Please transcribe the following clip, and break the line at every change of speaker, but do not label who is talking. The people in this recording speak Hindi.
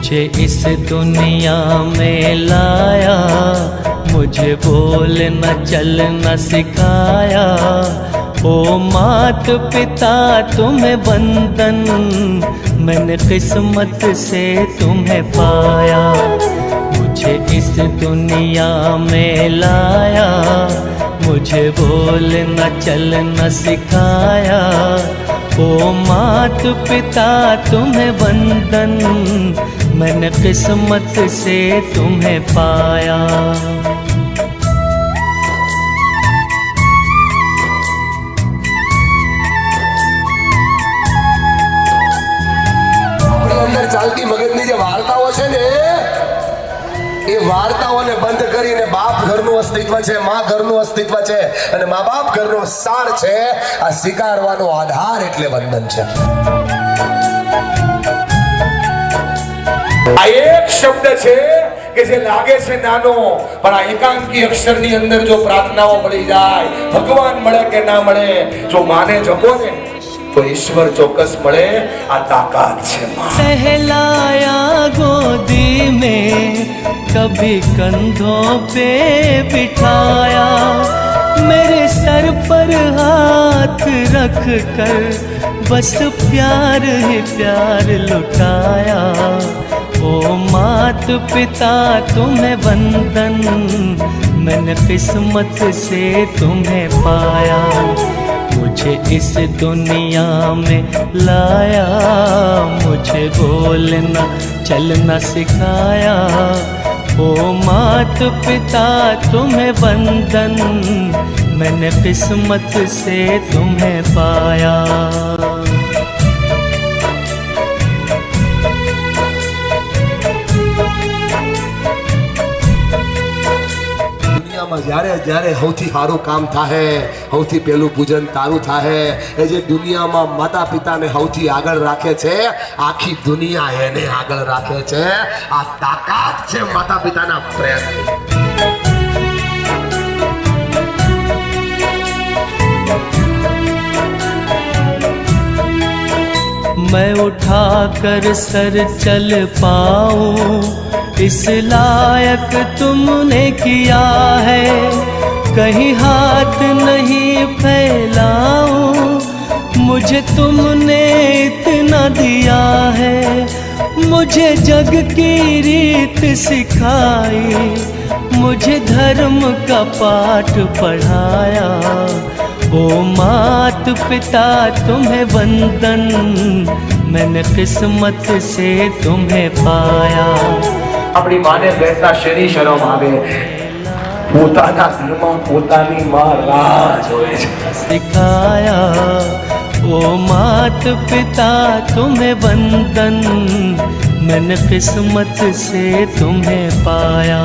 मुझे इस दुनिया में लाया, मुझे बोलना चलना सिखाया। ओ मात पिता तुम्हें वंदन, मैंने किस्मत से तुम्हें पाया। मुझे इस दुनिया में लाया, मुझे बोलना चलना सिखाया। ओ मात पिता तुम्हें वंदन, मैंने किस्मत से तुम्हें पाया।
અંદર ચાલતી મગજની જે વાર્તાઓ છે ને, એ વાર્તાઓને બંધ કરીને બાપ ઘરનું અસ્તિત્વ છે, માં ઘરનું અસ્તિત્વ છે અને મા બાપ ઘરનો સાર છે, આ સ્વીકારવાનો આધાર એટલે વંદન છે।
આ એક શબ્દ છે કે જે લાગે છે નાનો, પણ આ એકાંકી અક્ષરની અંદર જો પ્રાર્થનાઓ મળી જાય, ભગવાન મળે કે ના મળે, જો માને જપો ને तो ईश्वर चौकस मळे। आ ताकत छे मां।
सहलाया गोदी में, कभी कंधों पे बिठाया, मेरे सर पर हाथ रख कर बस प्यार ही प्यार लुटाया। ओ मात पिता तुम्हें वंदन, मैंने किस्मत से तुम्हें पाया। मुझे इस दुनिया में लाया, मुझे बोलना चलना सिखाया। ओ मात पिता तुम्हें वंदन, मैंने किस्मत से तुम्हें पाया।
જ્યારે જ્યારે સૌથી સારું કામ થાહે, સૌથી પહેલું પૂજન તારું થાહે, એ જે દુનિયામાં માતા પિતાને સૌથી આગળ રાખે છે, આખી દુનિયા એને આગળ રાખે છે। આ તાકાત છે માતા પિતાના પ્રેમની।
मैं उठा कर सर चल पाऊं, इस लायक तुमने किया है। कहीं हाथ नहीं फैलाऊं, मुझे तुमने इतना दिया है। मुझे जग की रीत सिखाई, मुझे धर्म का पाठ पढ़ाया। ओ मात पिता तुम्हें वंदन, मैंने किस्मत से तुम्हें पाया।
अपनी माने बेटा शरी शरम आवे, पोताना घरमा पोतानी मां राह जोए छे।
सिखाया ओ मात पिता तुम्हें वंदन, मैंने किस्मत से तुम्हें पाया।